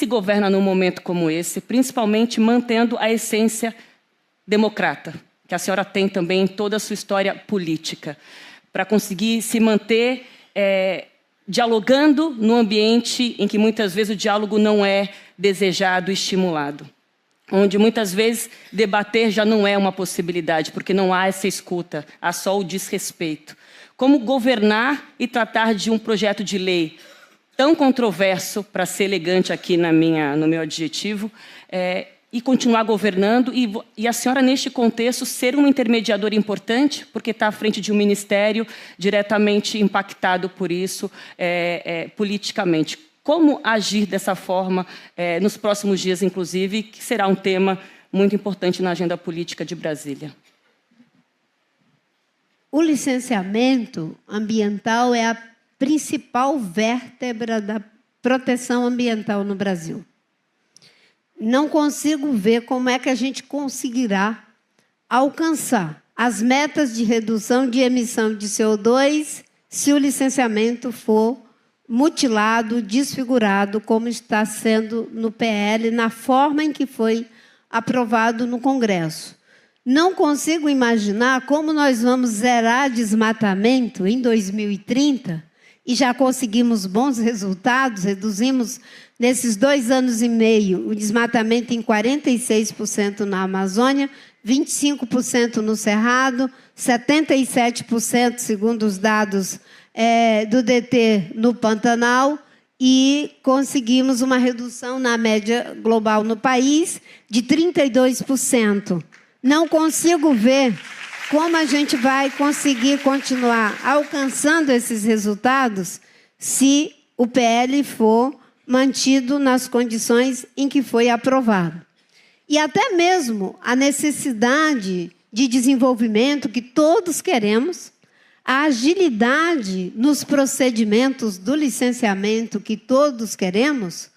se governa num momento como esse, principalmente mantendo a essência democrata, que a senhora tem também em toda a sua história política, para conseguir se manter dialogando no ambiente em que muitas vezes o diálogo não é desejado e estimulado, onde muitas vezes debater já não é uma possibilidade, porque não há essa escuta, há só o desrespeito. Como governar e tratar de um projeto de lei tão controverso, para ser elegante aqui no meu adjetivo, e continuar governando, e a senhora, neste contexto, ser uma intermediadora importante, porque está à frente de um ministério diretamente impactado por isso politicamente. Como agir dessa forma nos próximos dias, inclusive, que será um tema muito importante na agenda política de Brasília? O licenciamento ambiental é a principal vértebra da proteção ambiental no Brasil. Não consigo ver como é que a gente conseguirá alcançar as metas de redução de emissão de CO2 se o licenciamento for mutilado, desfigurado, como está sendo no PL, na forma em que foi aprovado no Congresso. Não consigo imaginar como nós vamos zerar desmatamento em 2030, e já conseguimos bons resultados, reduzimos, nesses 2 anos e meio, o desmatamento em 46% na Amazônia, 25% no Cerrado, 77%, segundo os dados do DT, no Pantanal, e conseguimos uma redução na média global no país de 32%. Não consigo ver como a gente vai conseguir continuar alcançando esses resultados se o PL for mantido nas condições em que foi aprovado. E até mesmo a necessidade de desenvolvimento que todos queremos, a agilidade nos procedimentos do licenciamento que todos queremos,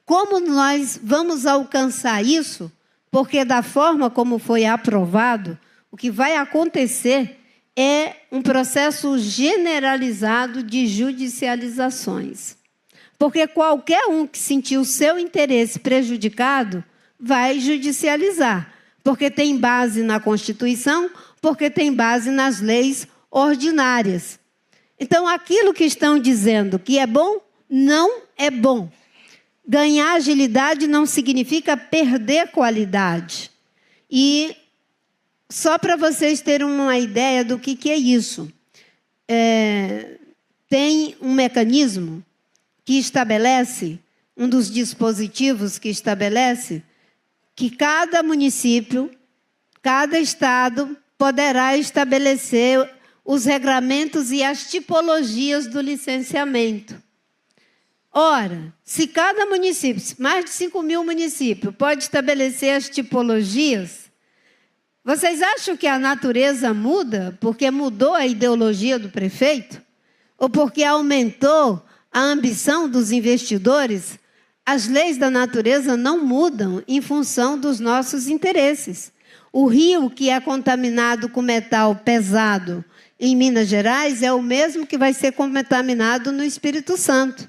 como nós vamos alcançar isso? Porque da forma como foi aprovado, o que vai acontecer é um processo generalizado de judicializações. Porque qualquer um que sentir o seu interesse prejudicado vai judicializar, porque tem base na Constituição, porque tem base nas leis ordinárias. Então, aquilo que estão dizendo que é bom, não é bom. Ganhar agilidade não significa perder qualidade. E só para vocês terem uma ideia do que é isso, tem um mecanismo que estabelece, um dos dispositivos que estabelece, que cada município, cada estado poderá estabelecer os regramentos e as tipologias do licenciamento. Ora, se cada município, mais de 5.000 municípios, pode estabelecer as tipologias, vocês acham que a natureza muda porque mudou a ideologia do prefeito? Ou porque aumentou a ambição dos investidores? As leis da natureza não mudam em função dos nossos interesses. O rio que é contaminado com metal pesado em Minas Gerais é o mesmo que vai ser contaminado no Espírito Santo.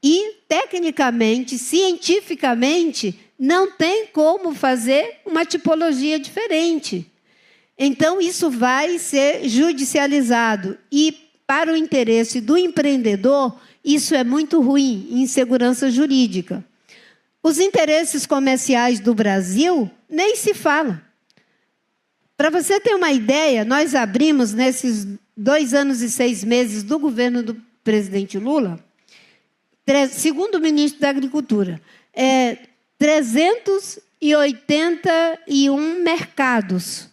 E, tecnicamente, cientificamente, não tem como fazer uma tipologia diferente. Então, isso vai ser judicializado. E, para o interesse do empreendedor, isso é muito ruim, insegurança jurídica. Os interesses comerciais do Brasil, nem se fala. Para você ter uma ideia, nós abrimos, nesses 2 anos e 6 meses do governo do presidente Lula, segundo o ministro da Agricultura, 381 mercados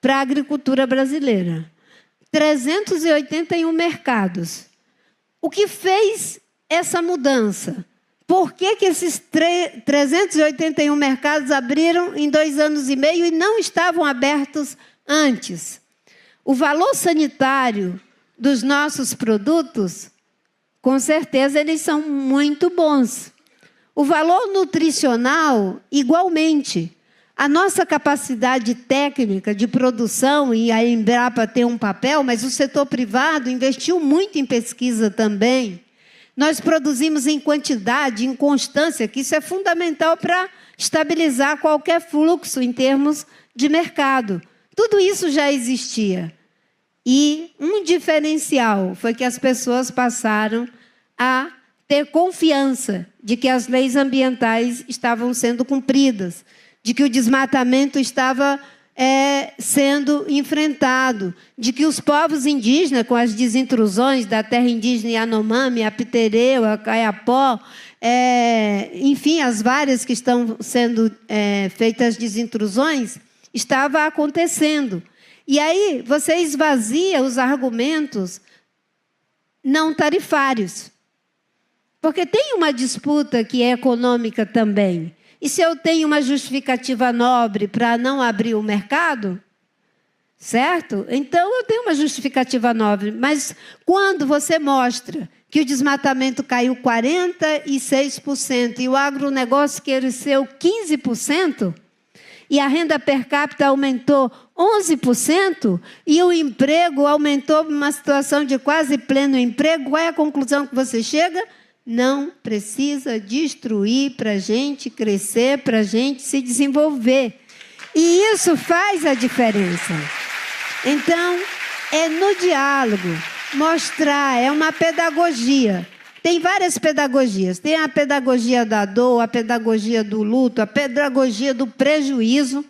para a agricultura brasileira. 381 mercados. O que fez essa mudança? Por que esses 381 mercados abriram em 2 anos e meio e não estavam abertos antes? O valor sanitário dos nossos produtos, com certeza, eles são muito bons. O valor nutricional, igualmente. A nossa capacidade técnica de produção, e a Embrapa tem um papel, mas o setor privado investiu muito em pesquisa também. Nós produzimos em quantidade, em constância, que isso é fundamental para estabilizar qualquer fluxo em termos de mercado. Tudo isso já existia. E um diferencial foi que as pessoas passaram a ter confiança de que as leis ambientais estavam sendo cumpridas, de que o desmatamento estava sendo enfrentado, de que os povos indígenas, com as desintrusões da terra indígena Yanomami, a Pitereu, a Kayapó, enfim, as várias que estão sendo feitas desintrusões, estava acontecendo. E aí você esvazia os argumentos não tarifários. Porque tem uma disputa que é econômica também. E se eu tenho uma justificativa nobre para não abrir o mercado, certo? Então eu tenho uma justificativa nobre. Mas quando você mostra que o desmatamento caiu 46% e o agronegócio cresceu 15%, e a renda per capita aumentou 11%, e o emprego aumentou para uma situação de quase pleno emprego, qual é a conclusão que você chega? Não precisa destruir para a gente crescer, para a gente se desenvolver. E isso faz a diferença. Então, é no diálogo, mostrar, é uma pedagogia. Tem várias pedagogias. Tem a pedagogia da dor, a pedagogia do luto, a pedagogia do prejuízo.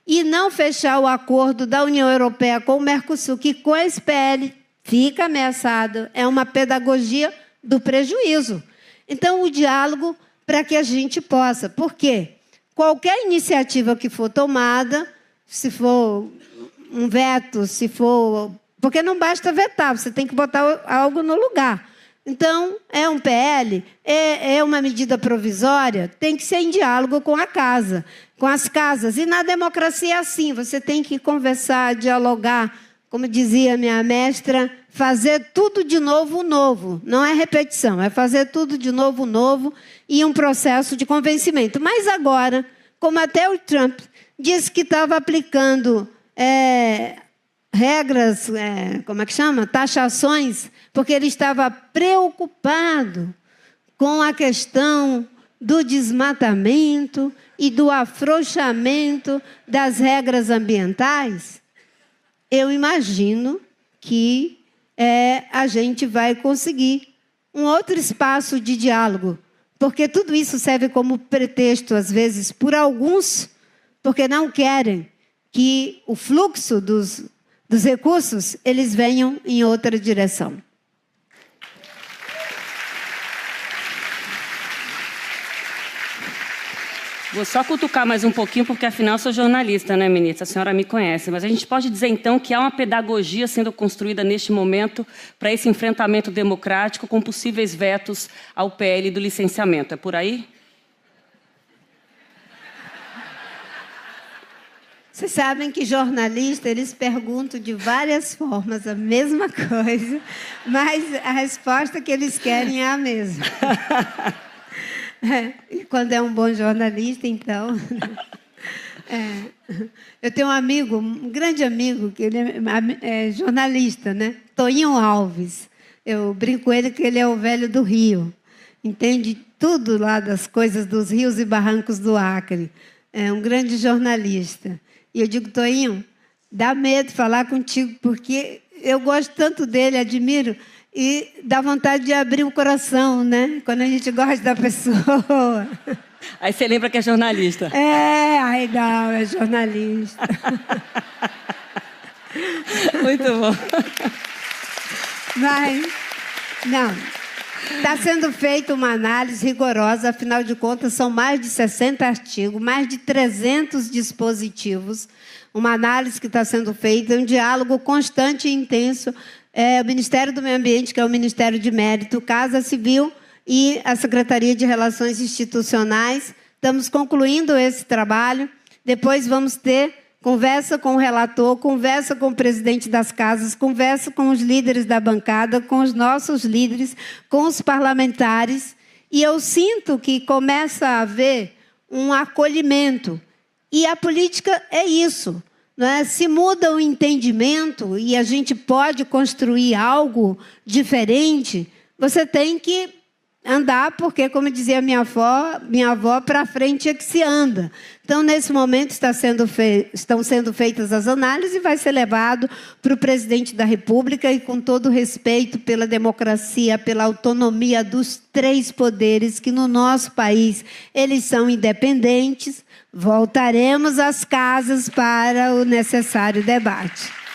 E não fechar o acordo da União Europeia com o Mercosul, que com a SPL fica ameaçado. É uma pedagogia do prejuízo. Então, o diálogo para que a gente possa. Por quê? Qualquer iniciativa que for tomada, se for um veto, se for... Porque não basta vetar, você tem que botar algo no lugar. Então, é um PL, é uma medida provisória, tem que ser em diálogo com a casa, com as casas. E na democracia é assim, você tem que conversar, dialogar, como dizia minha mestra, fazer tudo de novo, novo. Não é repetição, é fazer tudo de novo, novo, e um processo de convencimento. Mas agora, como até o Trump disse que estava aplicando regras, como é que chama? Taxações, porque ele estava preocupado com a questão do desmatamento e do afrouxamento das regras ambientais. Eu imagino que a gente vai conseguir um outro espaço de diálogo, porque tudo isso serve como pretexto, às vezes, por alguns, porque não querem que o fluxo dos recursos eles venham em outra direção. Vou só cutucar mais um pouquinho, porque afinal sou jornalista, né, ministra? A senhora me conhece. Mas a gente pode dizer, então, que há uma pedagogia sendo construída neste momento para esse enfrentamento democrático com possíveis vetos ao PL do licenciamento. É por aí? Vocês sabem que jornalistas, eles perguntam de várias formas a mesma coisa, mas a resposta que eles querem é a mesma. E quando é um bom jornalista, então... Eu tenho um amigo, um grande amigo, que ele é jornalista, né? Toinho Alves. Eu brinco com ele que ele é o velho do Rio. Entende tudo lá das coisas dos rios e barrancos do Acre. É um grande jornalista. E eu digo, Toinho, dá medo falar contigo, porque eu gosto tanto dele, admiro... E dá vontade de abrir o coração, né? Quando a gente gosta da pessoa. Aí você lembra que é jornalista. Aí não, é jornalista. Muito bom. Mas, não. Está sendo feita uma análise rigorosa, afinal de contas, são mais de 60 artigos, mais de 300 dispositivos. Uma análise que está sendo feita, um diálogo constante e intenso. O Ministério do Meio Ambiente, que é o Ministério de Mérito, Casa Civil e a Secretaria de Relações Institucionais. Estamos concluindo esse trabalho. Depois vamos ter conversa com o relator, conversa com o presidente das casas, conversa com os líderes da bancada, com os nossos líderes, com os parlamentares. E eu sinto que começa a haver um acolhimento. E a política é isso. Não é? Se muda o entendimento e a gente pode construir algo diferente, você tem que andar, porque, como dizia minha avó, para frente é que se anda. Então, nesse momento, estão sendo feitas as análises e vai ser levado para o presidente da República e com todo respeito pela democracia, pela autonomia dos 3 poderes, que no nosso país eles são independentes, voltaremos às casas para o necessário debate.